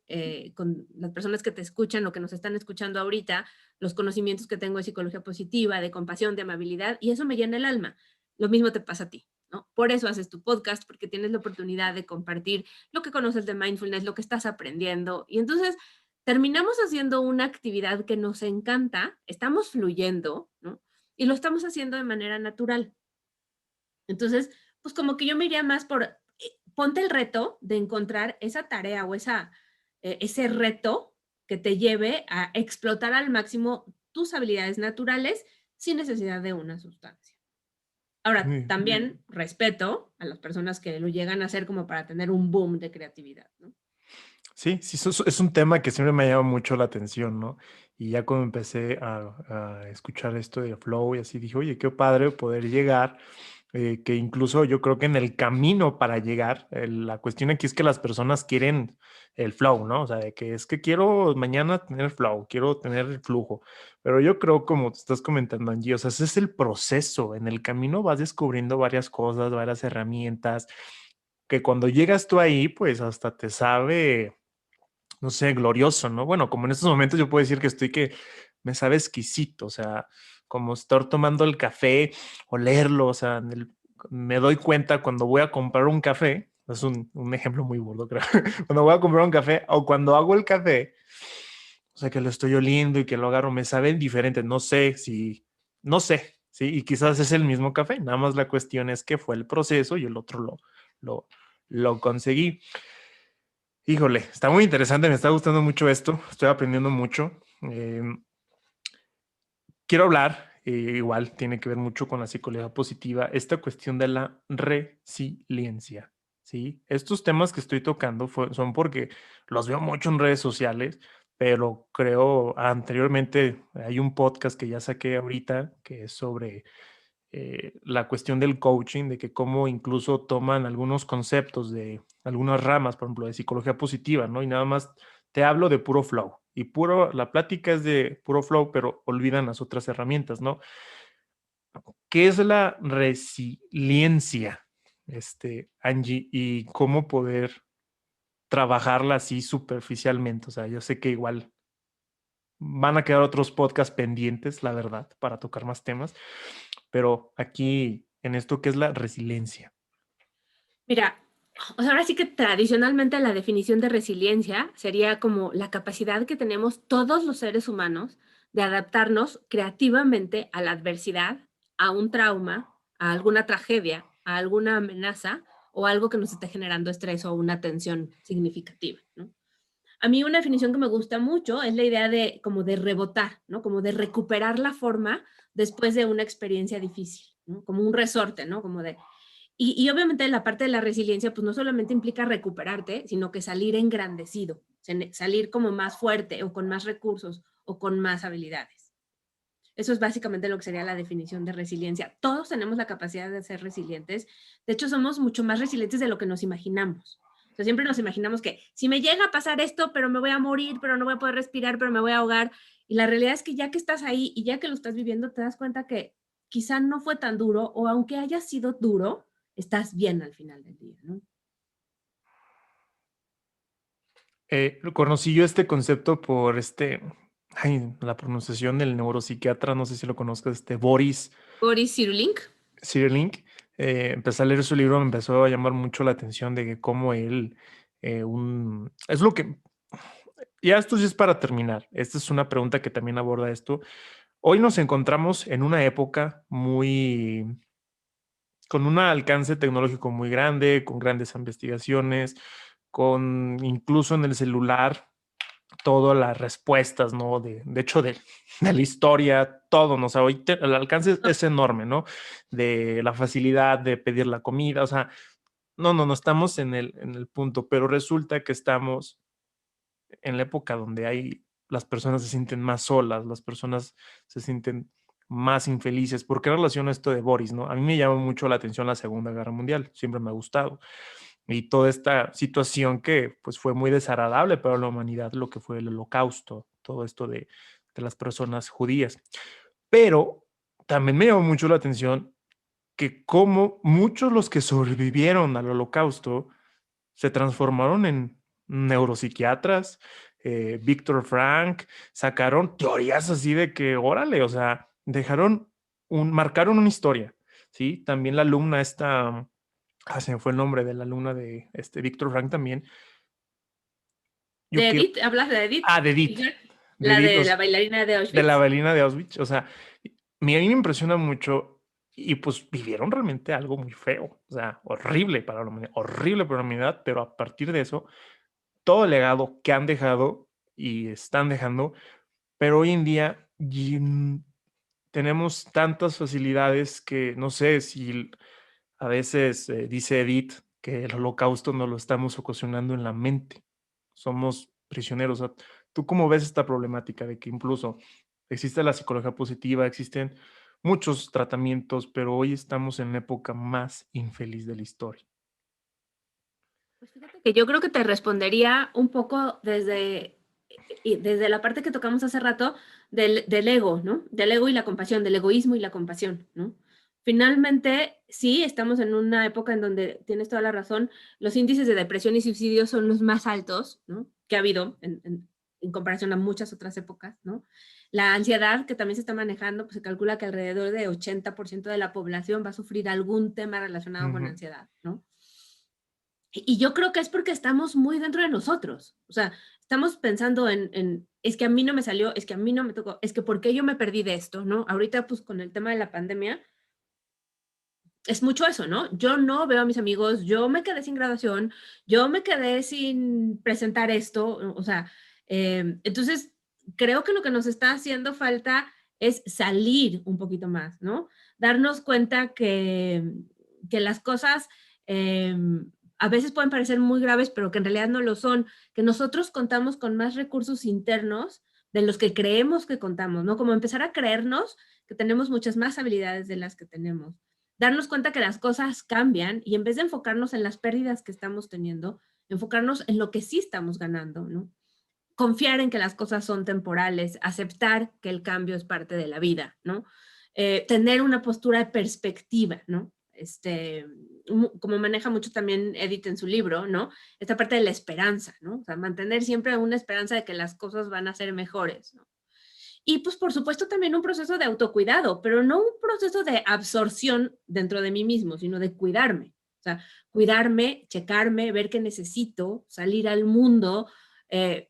con las personas que te escuchan o que nos están escuchando ahorita los conocimientos que tengo de psicología positiva, de compasión, de amabilidad, y eso me llena el alma. Lo mismo te pasa a ti, ¿no? Por eso haces tu podcast, porque tienes la oportunidad de compartir lo que conoces de mindfulness, lo que estás aprendiendo. Y entonces terminamos haciendo una actividad que nos encanta, estamos fluyendo, ¿no? Y lo estamos haciendo de manera natural. Entonces, pues como que yo me iría más por, ponte el reto de encontrar esa tarea o ese reto que te lleve a explotar al máximo tus habilidades naturales sin necesidad de una sustancia. Ahora, Sí, también respeto a las personas que lo llegan a hacer como para tener un boom de creatividad, ¿no? sí, sí, eso es un tema que siempre me ha llamado mucho la atención, ¿no? Y ya cuando empecé a escuchar esto de flow y así, dije, oye, qué padre poder llegar, que incluso yo creo que en el camino para llegar, la cuestión aquí es que las personas quieren el flow, ¿no? O sea, de que es que quiero mañana tener flow, quiero tener el flujo, pero yo creo, como te estás comentando, Angie, o sea, ese es el proceso. En el camino vas descubriendo varias cosas, varias herramientas, que cuando llegas tú ahí, pues hasta te sabe, no sé, glorioso, ¿no? Bueno, como en estos momentos yo puedo decir que que me sabe exquisito, o sea, como estar tomando el café, olerlo, o sea, me doy cuenta cuando voy a comprar un café, es un ejemplo muy burdo, creo, cuando voy a comprar un café o cuando hago el café, o sea, que lo estoy oliendo y que lo agarro, me saben diferente, no sé, sí, y quizás es el mismo café, nada más la cuestión es que fue el proceso y el otro lo, lo conseguí. Híjole, está muy interesante, me está gustando mucho esto, estoy aprendiendo mucho. Eh, Quiero hablar, igual tiene que ver mucho con la psicología positiva, esta cuestión de la resiliencia, ¿sí? Estos temas que estoy tocando son porque los veo mucho en redes sociales, pero creo anteriormente hay un podcast que ya saqué ahorita que es sobre la cuestión del coaching, de que cómo incluso toman algunos conceptos de algunas ramas, por ejemplo, de psicología positiva, ¿no? Y nada más te hablo de puro flow. Y la plática es de puro flow, pero olvidan las otras herramientas, ¿no? ¿Qué es la resiliencia, Angie, y cómo poder trabajarla así superficialmente? O sea, yo sé que igual van a quedar otros podcasts pendientes, la verdad, para tocar más temas, pero aquí en esto, ¿qué es la resiliencia? Mira, o sea, ahora sí que tradicionalmente la definición de resiliencia sería como la capacidad que tenemos todos los seres humanos de adaptarnos creativamente a la adversidad, a un trauma, a alguna tragedia, a alguna amenaza o algo que nos esté generando estrés o una tensión significativa, ¿no? A mí una definición que me gusta mucho es la idea de como de rebotar, ¿no? Como de recuperar la forma después de una experiencia difícil, ¿no? Como un resorte, ¿no? Como de, y obviamente la parte de la resiliencia, pues no solamente implica recuperarte, sino que salir engrandecido, salir como más fuerte o con más recursos o con más habilidades. Eso es básicamente lo que sería la definición de resiliencia. Todos tenemos la capacidad de ser resilientes. De hecho, somos mucho más resilientes de lo que nos imaginamos. O sea, siempre nos imaginamos que si me llega a pasar esto, pero me voy a morir, pero no voy a poder respirar, pero me voy a ahogar. Y la realidad es que ya que estás ahí y ya que lo estás viviendo, te das cuenta que quizá no fue tan duro o aunque haya sido duro, estás bien al final del día, ¿no? Conocí yo este concepto por la pronunciación del neuropsiquiatra, no sé si lo conozcas, Boris Boris Cyrulnik. Cyrulnik. Empecé a leer su libro, me empezó a llamar mucho la atención de que cómo él, es lo que, ya esto sí es para terminar. Esta es una pregunta que también aborda esto. Hoy nos encontramos en una época con un alcance tecnológico muy grande, con grandes investigaciones, con incluso en el celular todas las respuestas, ¿no? De hecho, de la historia, todo, ¿no? O sea, hoy el alcance es enorme, ¿no? De la facilidad de pedir la comida, o sea, no estamos en el punto, pero resulta que estamos en la época donde las personas se sienten más solas, las personas se sienten más infelices. ¿Por qué relaciono esto de Boris, no? A mí me llama mucho la atención la Segunda Guerra Mundial, siempre me ha gustado. Y toda esta situación que pues fue muy desagradable para la humanidad, lo que fue el Holocausto, todo esto de las personas judías. Pero también me llamó mucho la atención que como muchos los que sobrevivieron al Holocausto se transformaron en neuropsiquiatras, Víctor Frank, sacaron teorías así de que, órale, o sea, marcaron una historia, ¿sí? También la alumna esta, se me fue el nombre de la alumna de Víctor Frank también. Yo ¿De quiero, Edith? ¿Hablas de Edith? de Edith, La de la bailarina de de la Auschwitz. bailarina de Auschwitz, o sea, a mí me impresiona mucho y pues vivieron realmente algo muy feo, o sea, horrible para la humanidad, pero a partir de eso todo el legado que han dejado y están dejando, pero hoy en día tenemos tantas facilidades que no sé si a veces dice Edith que el holocausto nos lo estamos ocasionando en la mente. Somos prisioneros. O sea, ¿tú cómo ves esta problemática de que incluso existe la psicología positiva, existen muchos tratamientos, pero hoy estamos en la época más infeliz de la historia? Pues fíjate que yo creo que te respondería un poco desde la parte que tocamos hace rato del ego, ¿no? Del ego y la compasión, del egoísmo y la compasión, ¿no? Finalmente, sí, estamos en una época en donde tienes toda la razón, los índices de depresión y suicidio son los más altos, ¿no? Que ha habido en comparación a muchas otras épocas, ¿no? La ansiedad que también se está manejando, pues se calcula que alrededor de 80% de la población va a sufrir algún tema relacionado con ansiedad, ¿no? Y yo creo que es porque estamos muy dentro de nosotros. O sea, estamos pensando es que a mí no me salió, es que a mí no me tocó, es que ¿por qué yo me perdí de esto? ¿No? Ahorita, pues con el tema de la pandemia, es mucho eso, ¿no? Yo no veo a mis amigos, yo me quedé sin graduación, yo me quedé sin presentar esto, o sea, entonces creo que lo que nos está haciendo falta es salir un poquito más, ¿no? Darnos cuenta que las cosas a veces pueden parecer muy graves, pero que en realidad no lo son, que nosotros contamos con más recursos internos de los que creemos que contamos, ¿no? Como empezar a creernos que tenemos muchas más habilidades de las que tenemos, darnos cuenta que las cosas cambian y en vez de enfocarnos en las pérdidas que estamos teniendo, enfocarnos en lo que sí estamos ganando, ¿no? Confiar en que las cosas son temporales, aceptar que el cambio es parte de la vida, ¿no? Tener una postura de perspectiva, ¿no? Como maneja mucho también Edith en su libro, ¿no? Esta parte de la esperanza, ¿no? O sea, mantener siempre una esperanza de que las cosas van a ser mejores, ¿no? Y pues por supuesto también un proceso de autocuidado, pero no un proceso de absorción dentro de mí mismo, sino de cuidarme. O sea, cuidarme, checarme, ver qué necesito, salir al mundo.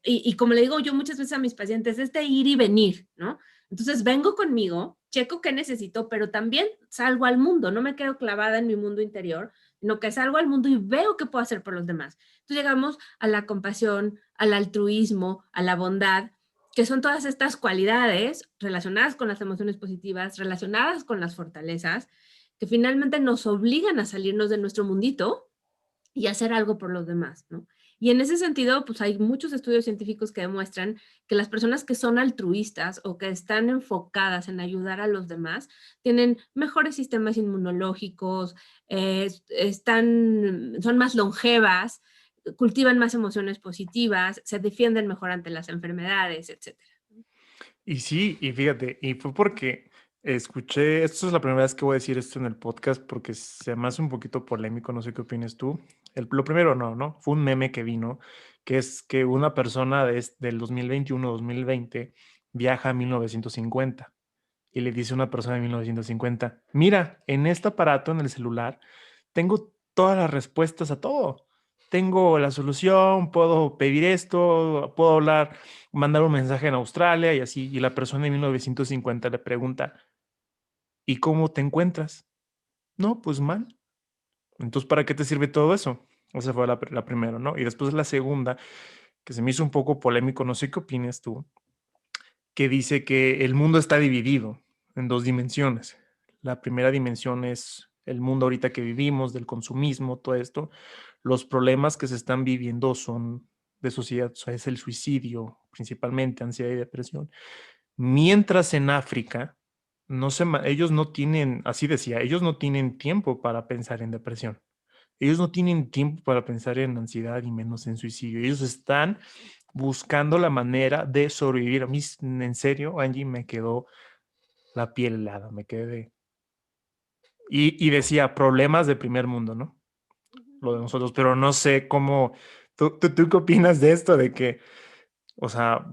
Y como le digo yo muchas veces a mis pacientes, ir y venir, ¿no? Entonces vengo conmigo, checo qué necesito, pero también salgo al mundo, no me quedo clavada en mi mundo interior, sino que salgo al mundo y veo qué puedo hacer por los demás. Entonces llegamos a la compasión, al altruismo, a la bondad, que son todas estas cualidades relacionadas con las emociones positivas, relacionadas con las fortalezas, que finalmente nos obligan a salirnos de nuestro mundito y hacer algo por los demás, ¿no? Y en ese sentido, pues hay muchos estudios científicos que demuestran que las personas que son altruistas o que están enfocadas en ayudar a los demás tienen mejores sistemas inmunológicos, son más longevas, cultivan más emociones positivas, se defienden mejor ante las enfermedades, etcétera. Y sí, y fíjate, y fue porque escuché, esto es la primera vez que voy a decir esto en el podcast porque se me hace un poquito polémico, no sé qué opinas tú. Lo primero no, fue un meme que vino, que es que una persona del 2021-2020 viaja a 1950 y le dice a una persona de 1950, mira, en este aparato, en el celular, tengo todas las respuestas a todo. tengo la solución, puedo pedir esto, puedo hablar, mandar un mensaje en Australia y así. Y la persona en 1950 le pregunta, ¿y cómo te encuentras? No, pues mal. Entonces, ¿para qué te sirve todo eso? Esa fue la primera, ¿no? Y después la segunda, que se me hizo un poco polémico, no sé qué opinas tú, que dice que el mundo está dividido en dos dimensiones. La primera dimensión es el mundo ahorita que vivimos, del consumismo, todo esto. Los problemas que se están viviendo son de sociedad, o sea, es el suicidio, principalmente ansiedad y depresión. Mientras en África, no se, ellos no tienen, así decía, ellos no tienen tiempo para pensar en depresión. Ellos no tienen tiempo para pensar en ansiedad y menos en suicidio. Ellos están buscando la manera de sobrevivir. A mí, en serio, Angie, me quedó la piel helada, me quedé. Y decía, problemas de primer mundo, ¿no? Lo de nosotros, pero no sé cómo, ¿tú qué opinas de esto? De que, o sea,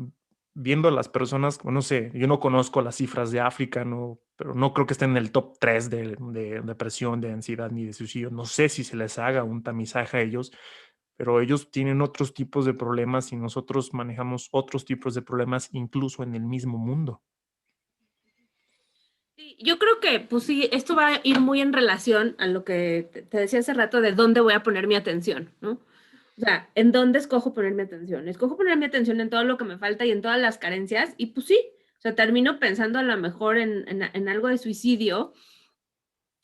viendo a las personas, no sé, yo no conozco las cifras de África, no, pero no creo que estén en el top 3 de depresión, de ansiedad ni de suicidio. No sé si se les haga un tamizaje a ellos, pero ellos tienen otros tipos de problemas y nosotros manejamos otros tipos de problemas incluso en el mismo mundo. Sí, yo creo que, pues sí, esto va a ir muy en relación a lo que te decía hace rato de dónde voy a poner mi atención, ¿no? O sea, ¿en dónde escojo poner mi atención? Escojo poner mi atención en todo lo que me falta y en todas las carencias, y pues sí, o sea, termino pensando a lo mejor en algo de suicidio,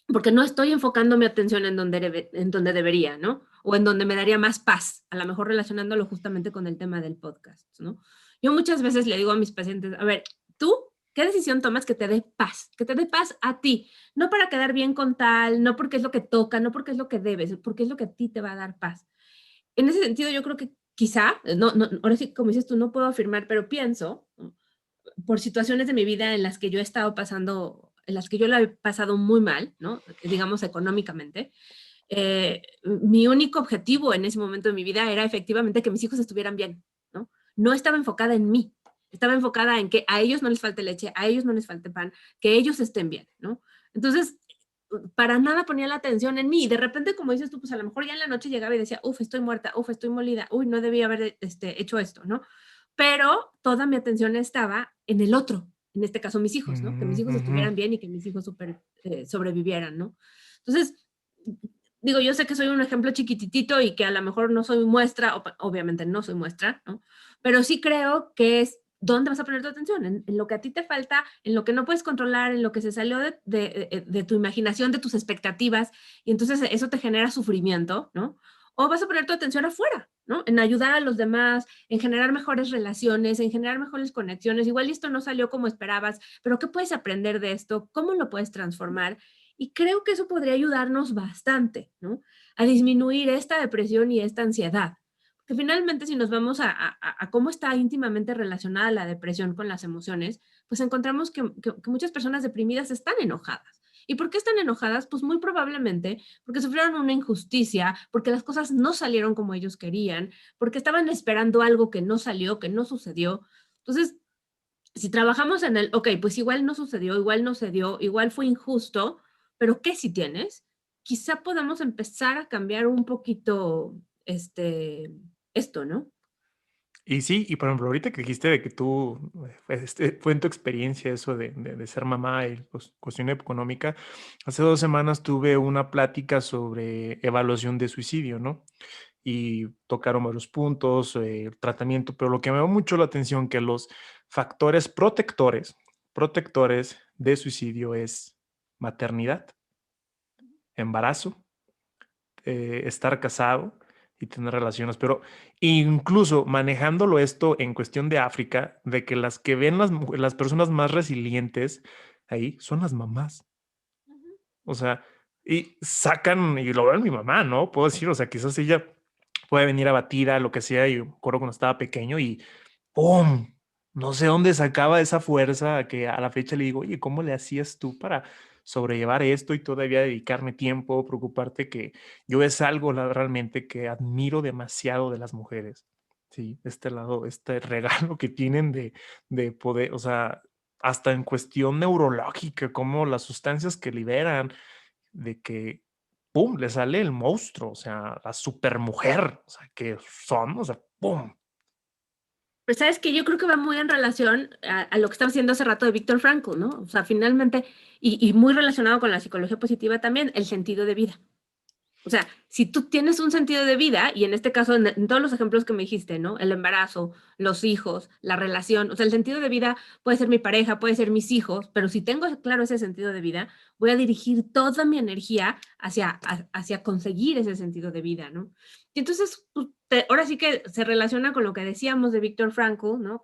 porque no estoy enfocando mi atención en donde debería, ¿no? O en donde me daría más paz, a lo mejor relacionándolo justamente con el tema del podcast, ¿no? Yo muchas veces le digo a mis pacientes, a ver, tú, ¿qué decisión tomas que te dé paz a ti? No para quedar bien con tal, no porque es lo que toca, no porque es lo que debes, porque es lo que a ti te va a dar paz. En ese sentido, yo creo que quizá, ahora sí, como dices tú, no puedo afirmar, pero pienso, ¿no? Por situaciones de mi vida en las que yo he estado pasando, en las que yo la he pasado muy mal, ¿no? Digamos económicamente, mi único objetivo en ese momento de mi vida era efectivamente que mis hijos estuvieran bien, ¿no? No estaba enfocada en mí, estaba enfocada en que a ellos no les falte leche, a ellos no les falte pan, que ellos estén bien, ¿no? Entonces, para nada ponía la atención en mí y de repente, como dices tú, pues a lo mejor ya en la noche llegaba y decía, uf, estoy muerta, uf, estoy molida, uy, no debía haber hecho esto, ¿no? Pero toda mi atención estaba en el otro, en este caso mis hijos, ¿no? Que mis hijos estuvieran bien y que mis hijos sobrevivieran, ¿no? Entonces, digo, yo sé que soy un ejemplo chiquititito y que a lo mejor no soy muestra, obviamente no soy muestra, ¿no? Pero sí creo que es dónde vas a poner tu atención, en lo que a ti te falta, en lo que no puedes controlar, en lo que se salió de tu imaginación, de tus expectativas, y entonces eso te genera sufrimiento, ¿no? O vas a poner tu atención afuera, ¿no? En ayudar a los demás, en generar mejores relaciones, en generar mejores conexiones. Igual esto no salió como esperabas, pero ¿qué puedes aprender de esto? ¿Cómo lo puedes transformar? Y creo que eso podría ayudarnos bastante, ¿no? A disminuir esta depresión y esta ansiedad. Porque finalmente, si nos vamos a cómo está íntimamente relacionada la depresión con las emociones, pues encontramos que muchas personas deprimidas están enojadas. ¿Y por qué están enojadas? Pues muy probablemente porque sufrieron una injusticia, porque las cosas no salieron como ellos querían, porque estaban esperando algo que no salió, que no sucedió. Entonces, si trabajamos en el, ok, pues igual no sucedió, igual no se dio, igual fue injusto, pero ¿qué si tienes? Quizá podamos empezar a cambiar un poquito esto, ¿no? Y sí, y por ejemplo, ahorita que dijiste de que tú, fue en tu experiencia eso de ser mamá y pues, cuestión económica, hace 2 semanas tuve una plática sobre evaluación de suicidio, ¿no? Y tocaron varios puntos, tratamiento, pero lo que me llamó mucho la atención que los factores protectores de suicidio es maternidad, embarazo, estar casado y tener relaciones, pero incluso manejándolo esto en cuestión de África, de que las que ven las personas más resilientes ahí son las mamás. Ujú. O sea, y sacan, y lo veo en mi mamá, ¿no? Puedo decir, o sea, quizás ella puede venir abatida, lo que sea, y yo me acuerdo cuando estaba pequeño y ¡pum! No sé dónde sacaba esa fuerza que a la fecha le digo, oye, ¿cómo le hacías tú para sobrellevar esto y todavía dedicarme tiempo, preocuparte que yo es algo realmente que admiro demasiado de las mujeres? Sí, este lado, este regalo que tienen de poder, o sea, hasta en cuestión neurológica, como las sustancias que liberan, de que ¡pum!, le sale el monstruo, o sea, la supermujer, o sea, que son, o sea, ¡pum! Pues sabes que yo creo que va muy en relación a lo que estaba haciendo hace rato de Víctor Frankl, ¿no? O sea, finalmente, y muy relacionado con la psicología positiva también, el sentido de vida. O sea, si tú tienes un sentido de vida, y en este caso, en todos los ejemplos que me dijiste, ¿no? El embarazo, los hijos, la relación, o sea, el sentido de vida puede ser mi pareja, puede ser mis hijos, pero si tengo claro ese sentido de vida, voy a dirigir toda mi energía hacia conseguir ese sentido de vida, ¿no? Y entonces, pues, ahora sí que se relaciona con lo que decíamos de Viktor Frankl, ¿no?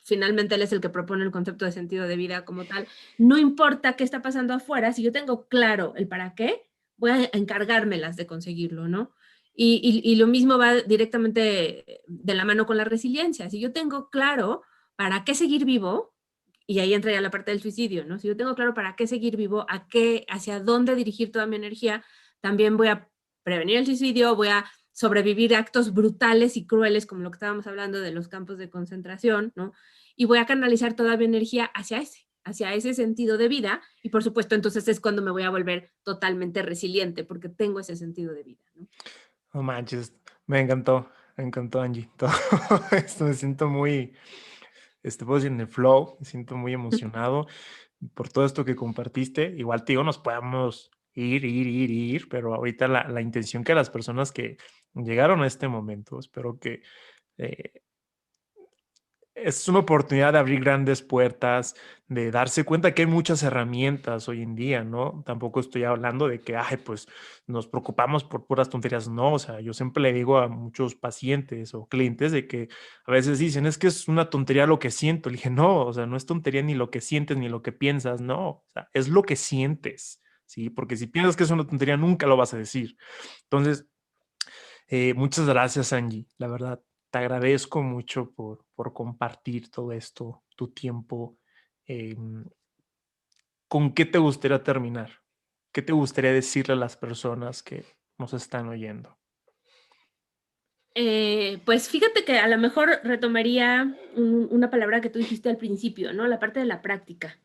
Finalmente él es el que propone el concepto de sentido de vida como tal. No importa qué está pasando afuera, si yo tengo claro el para qué, voy a encargármelas de conseguirlo, ¿no? Y lo mismo va directamente de la mano con la resiliencia. Si yo tengo claro para qué seguir vivo, y ahí entra ya la parte del suicidio, ¿no? Si yo tengo claro para qué seguir vivo, hacia dónde dirigir toda mi energía, también voy a prevenir el suicidio, voy a sobrevivir a actos brutales y crueles, como lo que estábamos hablando de los campos de concentración, ¿no? Y voy a canalizar toda mi energía hacia ese sentido de vida, y por supuesto entonces es cuando me voy a volver totalmente resiliente porque tengo ese sentido de vida, ¿no? No manches, me encantó Angie. Todo esto me siento muy, puedo decir, en el flow, me siento muy emocionado por todo esto que compartiste. Igual, te digo, nos podemos ir, pero ahorita la intención que las personas que llegaron a este momento, espero que eh, es una oportunidad de abrir grandes puertas, de darse cuenta que hay muchas herramientas hoy en día, ¿no? Tampoco estoy hablando de que, ay, pues nos preocupamos por puras tonterías. No, o sea, yo siempre le digo a muchos pacientes o clientes de que a veces dicen, es que es una tontería lo que siento. Le dije, no, o sea, no es tontería ni lo que sientes ni lo que piensas, no, o sea, es lo que sientes, ¿sí? Porque si piensas que es una tontería, nunca lo vas a decir. Entonces, muchas gracias, Angie. La verdad, te agradezco mucho por compartir todo esto, tu tiempo. Em, ¿Con qué te gustaría terminar? ¿Qué te gustaría decirle a las personas que nos están oyendo? Pues fíjate que a lo mejor retomaría una palabra que tú dijiste al principio, ¿no? La parte de la práctica.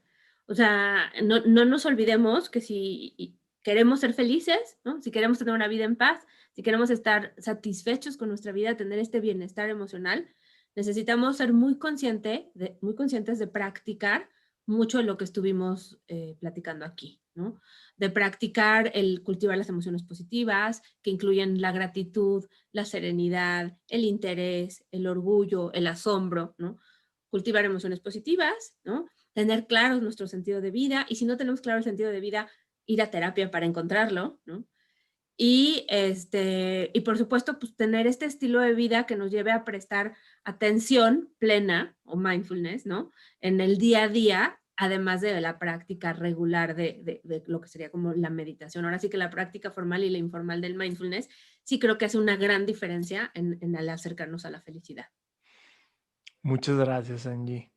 O sea, no nos olvidemos que si queremos ser felices, ¿no? Si queremos tener una vida en paz, si queremos estar satisfechos con nuestra vida, tener este bienestar emocional, necesitamos ser muy conscientes de practicar mucho de lo que estuvimos platicando aquí, ¿no? De practicar el cultivar las emociones positivas, que incluyen la gratitud, la serenidad, el interés, el orgullo, el asombro, ¿no? Cultivar emociones positivas, ¿no? Tener claro nuestro sentido de vida, y si no tenemos claro el sentido de vida, ir a terapia para encontrarlo, ¿no? Y por supuesto, pues tener este estilo de vida que nos lleve a prestar atención plena o mindfulness, ¿no? En el día a día, además de la práctica regular de lo que sería como la meditación. Ahora sí que la práctica formal y la informal del mindfulness sí creo que hace una gran diferencia en el acercarnos a la felicidad. Muchas gracias, Angie.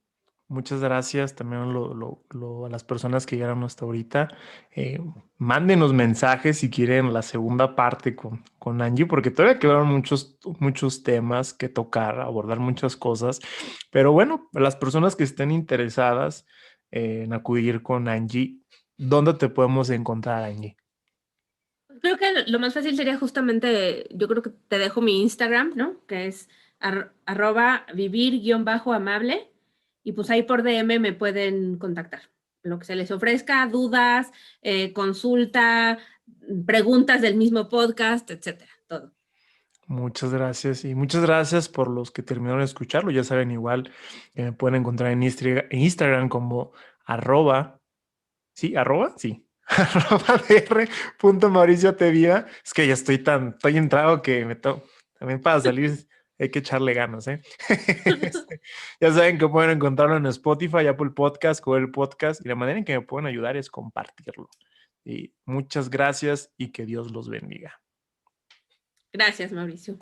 Muchas gracias también a las personas que llegaron hasta ahorita. Eh, Mándenos mensajes si quieren la segunda parte con Angie, porque todavía quedaron muchos temas que tocar, abordar muchas cosas. Pero bueno, las personas que estén interesadas en acudir con Angie, ¿dónde te podemos encontrar, Angie? Creo que lo más fácil sería justamente, yo creo que te dejo mi Instagram, ¿no? Que es @vivir_amable, y pues ahí por DM me pueden contactar. Lo que se les ofrezca, dudas, consulta, preguntas del mismo podcast, etcétera, todo. Muchas gracias y muchas gracias por los que terminaron de escucharlo. Ya saben, igual me pueden encontrar en Instagram como arroba. ¿Sí? ¿Arroba? Sí. Arroba dr.mauriciotevida. Es que ya estoy entrado que también para salir hay que echarle ganas, ¿eh? Ya saben que pueden encontrarlo en Spotify, Apple Podcast, Google Podcast, y la manera en que me pueden ayudar es compartirlo. Y muchas gracias y que Dios los bendiga. Gracias, Mauricio.